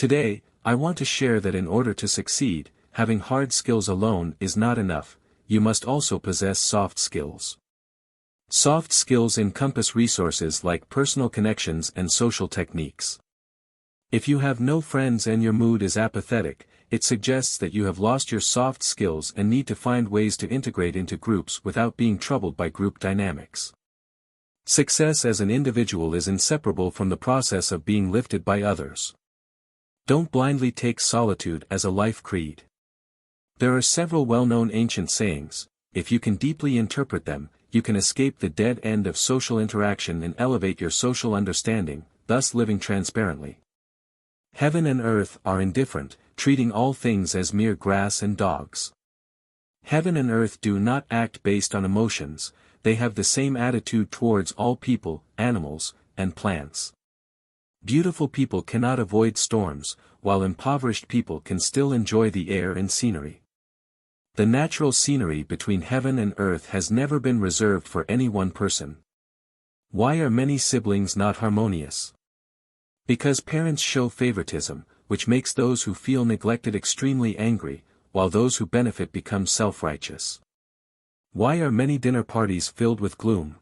Today, I want to share that in order to succeed, having hard skills alone is not enough, you must also possess soft skills. Soft skills encompass resources like personal connections and social techniques. If you have no friends and your mood is apathetic, it suggests that you have lost your soft skills and need to find ways to integrate into groups without being troubled by group dynamics. Success as an individual is inseparable from the process of being lifted by others. Don't blindly take solitude as a life creed. There are several well-known ancient sayings. If you can deeply interpret them, you can escape the dead end of social interaction and elevate your social understanding, thus living transparently. Heaven and earth are indifferent, treating all things as mere grass and dogs. Heaven and earth do not act based on emotions, they have the same attitude towards all people, animals, and plants. Beautiful people cannot avoid storms, while impoverished people can still enjoy the air and scenery. The natural scenery between heaven and earth has never been reserved for any one person. Why are many siblings not harmonious? Because parents show favoritism, which makes those who feel neglected extremely angry, while those who benefit become self-righteous. Why are many dinner parties filled with gloom?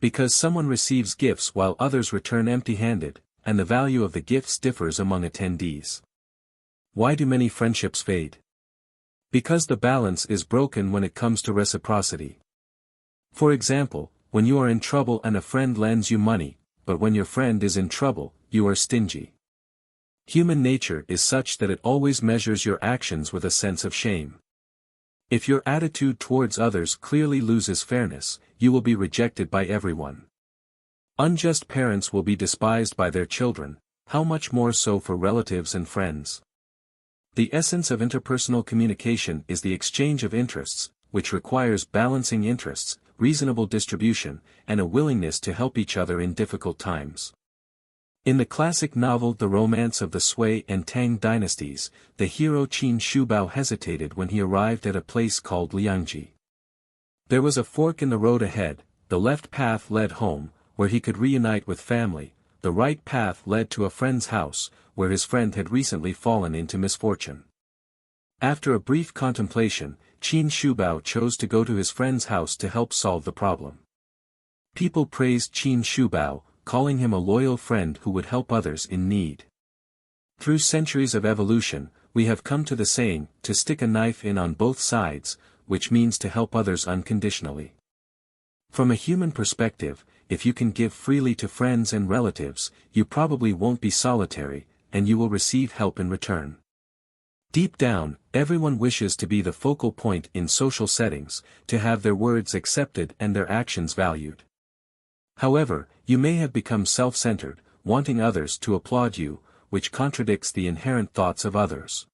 Because someone receives gifts while others return empty-handed, and the value of the gifts differs among attendees. Why do many friendships fade? Because the balance is broken when it comes to reciprocity. For example, when you are in trouble and a friend lends you money, but when your friend is in trouble, you are stingy. Human nature is such that it always measures your actions with a sense of shame. If your attitude towards others clearly loses fairness, you will be rejected by everyone. Unjust parents will be despised by their children, how much more so for relatives and friends. The essence of interpersonal communication is the exchange of interests, which requires balancing interests, reasonable distribution, and a willingness to help each other in difficult times. In the classic novel The Romance of the Sui and Tang Dynasties, the hero Qin Shubao hesitated when he arrived at a place called Liangji. There was a fork in the road ahead, the left path led home, where he could reunite with family, the right path led to a friend's house, where his friend had recently fallen into misfortune. After a brief contemplation, Qin Shubao chose to go to his friend's house to help solve the problem. People praised Qin Shubao, calling him a loyal friend who would help others in need. Through centuries of evolution, we have come to the saying, to stick a knife in on both sides, which means to help others unconditionally. From a human perspective, if you can give freely to friends and relatives, you probably won't be solitary, and you will receive help in return. Deep down, everyone wishes to be the focal point in social settings, to have their words accepted and their actions valued. However, you may have become self-centered, wanting others to applaud you, which contradicts the inherent thoughts of others.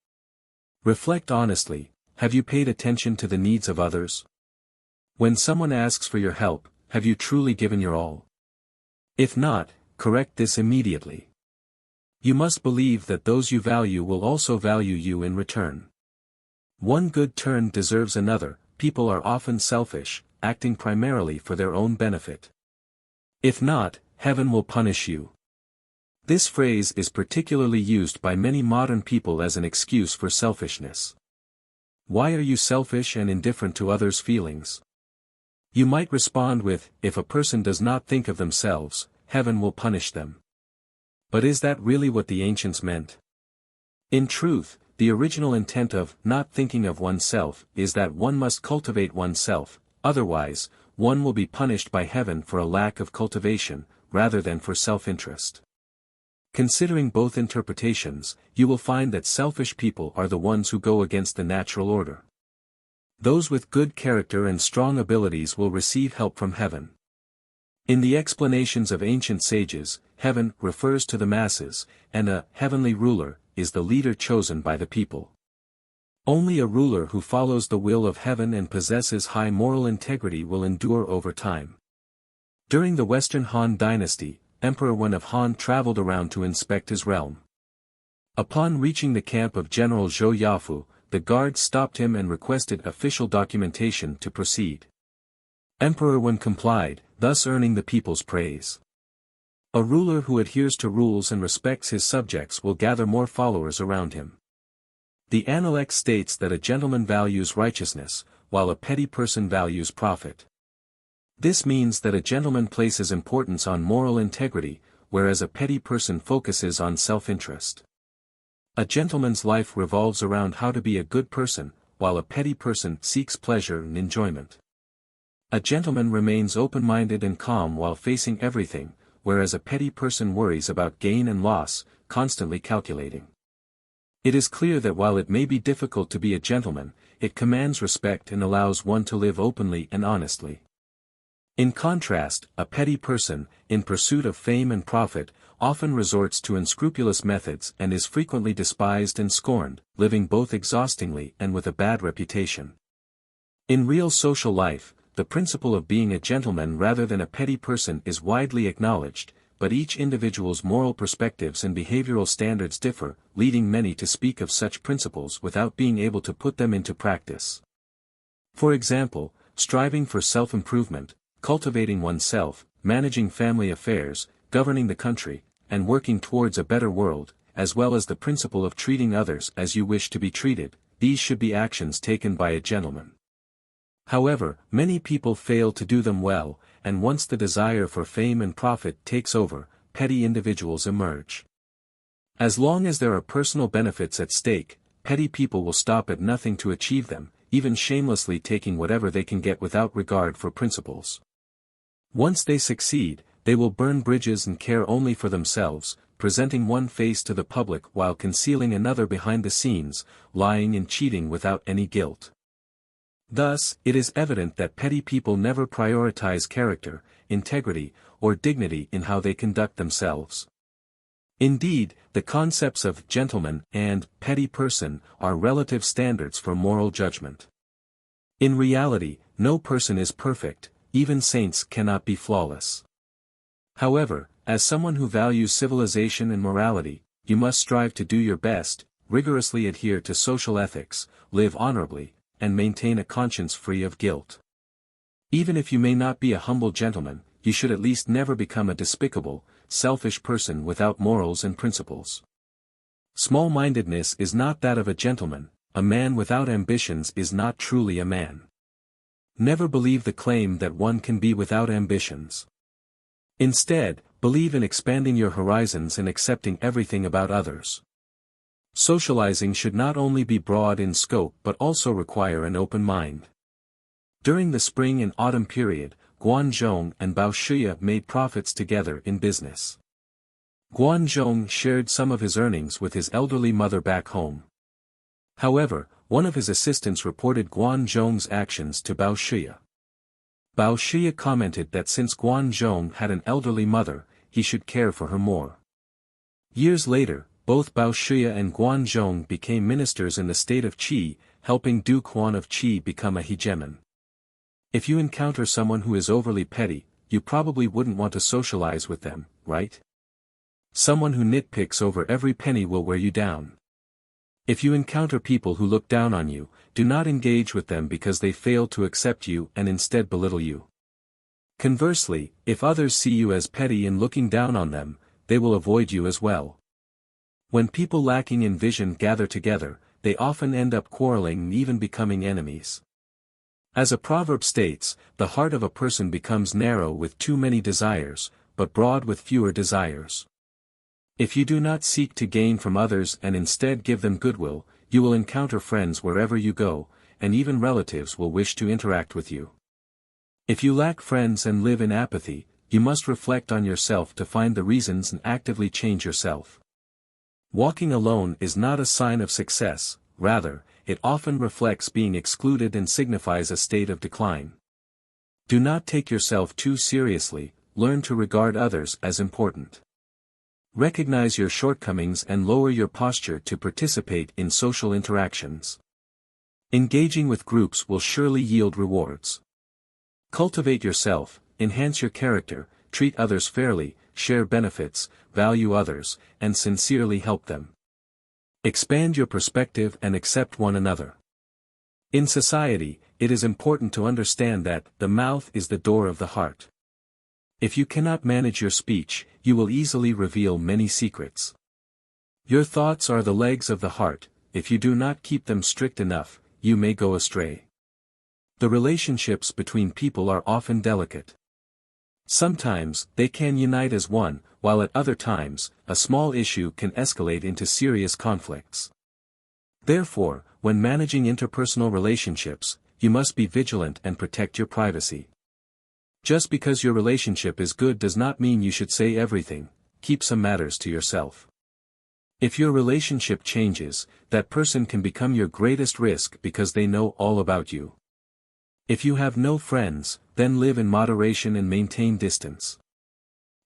Reflect honestly, have you paid attention to the needs of others? When someone asks for your help, have you truly given your all? If not, correct this immediately. You must believe that those you value will also value you in return. One good turn deserves another. People are often selfish, acting primarily for their own benefit. If not, heaven will punish you. This phrase is particularly used by many modern people as an excuse for selfishness. Why are you selfish and indifferent to others' feelings? You might respond with, if a person does not think of themselves, heaven will punish them. But is that really what the ancients meant? In truth, the original intent of not thinking of oneself is that one must cultivate oneself, otherwise, one will be punished by heaven for a lack of cultivation, rather than for self-interest. Considering both interpretations, you will find that selfish people are the ones who go against the natural order. Those with good character and strong abilities will receive help from heaven. In the explanations of ancient sages, heaven refers to the masses, and a heavenly ruler is the leader chosen by the people. Only a ruler who follows the will of heaven and possesses high moral integrity will endure over time. During the Western Han Dynasty, Emperor Wen of Han traveled around to inspect his realm. Upon reaching the camp of General Zhou Yafu, the guards stopped him and requested official documentation to proceed. Emperor Wen complied, thus earning the people's praise. A ruler who adheres to rules and respects his subjects will gather more followers around him. The Analect states that a gentleman values righteousness, while a petty person values profit. This means that a gentleman places importance on moral integrity, whereas a petty person focuses on self-interest. A gentleman's life revolves around how to be a good person, while a petty person seeks pleasure and enjoyment. A gentleman remains open-minded and calm while facing everything, whereas a petty person worries about gain and loss, constantly calculating. It is clear that while it may be difficult to be a gentleman, it commands respect and allows one to live openly and honestly. In contrast, a petty person, in pursuit of fame and profit, often resorts to unscrupulous methods and is frequently despised and scorned, living both exhaustingly and with a bad reputation. In real social life, the principle of being a gentleman rather than a petty person is widely acknowledged, but each individual's moral perspectives and behavioral standards differ, leading many to speak of such principles without being able to put them into practice. For example, striving for self-improvement, cultivating oneself, managing family affairs, governing the country, and working towards a better world, as well as the principle of treating others as you wish to be treated, these should be actions taken by a gentleman. However, many people fail to do them well, and once the desire for fame and profit takes over, petty individuals emerge. As long as there are personal benefits at stake, petty people will stop at nothing to achieve them, even shamelessly taking whatever they can get without regard for principles. Once they succeed, they will burn bridges and care only for themselves, presenting one face to the public while concealing another behind the scenes, lying and cheating without any guilt. Thus, it is evident that petty people never prioritize character, integrity, or dignity in how they conduct themselves. Indeed, the concepts of gentleman and petty person are relative standards for moral judgment. In reality, no person is perfect, even saints cannot be flawless. However, as someone who values civilization and morality, you must strive to do your best, rigorously adhere to social ethics, live honorably, and maintain a conscience free of guilt. Even if you may not be a humble gentleman, you should at least never become a despicable, selfish person without morals and principles. Small-mindedness is not that of a gentleman. A man without ambitions is not truly a man. Never believe the claim that one can be without ambitions. Instead, believe in expanding your horizons and accepting everything about others. Socializing should not only be broad in scope but also require an open mind. During the spring and autumn period, Guanzhong and Baoshuya made profits together in business. Guanzhong shared some of his earnings with his elderly mother back home. However, one of his assistants reported Guanzhong's actions to Baoshuya. Baoshuya commented that since Guanzhong had an elderly mother, he should care for her more. Years later, both Baoshuya and Guanzhong became ministers in the state of Qi, helping Duke Huan of Qi become a hegemon. If you encounter someone who is overly petty, you probably wouldn't want to socialize with them, right? Someone who nitpicks over every penny will wear you down. If you encounter people who look down on you, do not engage with them because they fail to accept you and instead belittle you. Conversely, if others see you as petty and looking down on them, they will avoid you as well. When people lacking in vision gather together, they often end up quarreling and even becoming enemies. As a proverb states, the heart of a person becomes narrow with too many desires, but broad with fewer desires. If you do not seek to gain from others and instead give them goodwill, you will encounter friends wherever you go, and even relatives will wish to interact with you. If you lack friends and live in apathy, you must reflect on yourself to find the reasons and actively change yourself. Walking alone is not a sign of success, rather, it often reflects being excluded and signifies a state of decline. Do not take yourself too seriously, learn to regard others as important. Recognize your shortcomings and lower your posture to participate in social interactions. Engaging with groups will surely yield rewards. Cultivate yourself, enhance your character, treat others fairly, share benefits, value others, and sincerely help them. Expand your perspective and accept one another. In society, it is important to understand that the mouth is the door of the heart. If you cannot manage your speech, you will easily reveal many secrets. Your thoughts are the legs of the heart. If you do not keep them strict enough, you may go astray. The relationships between people are often delicate. Sometimes, they can unite as one, while at other times, a small issue can escalate into serious conflicts. Therefore, when managing interpersonal relationships, you must be vigilant and protect your privacy. Just because your relationship is good does not mean you should say everything. Keep some matters to yourself. If your relationship changes, that person can become your greatest risk because they know all about you. If you have no friends, then live in moderation and maintain distance.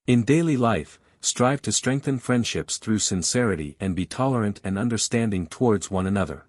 In daily life, strive to strengthen friendships through sincerity and be tolerant and understanding towards one another.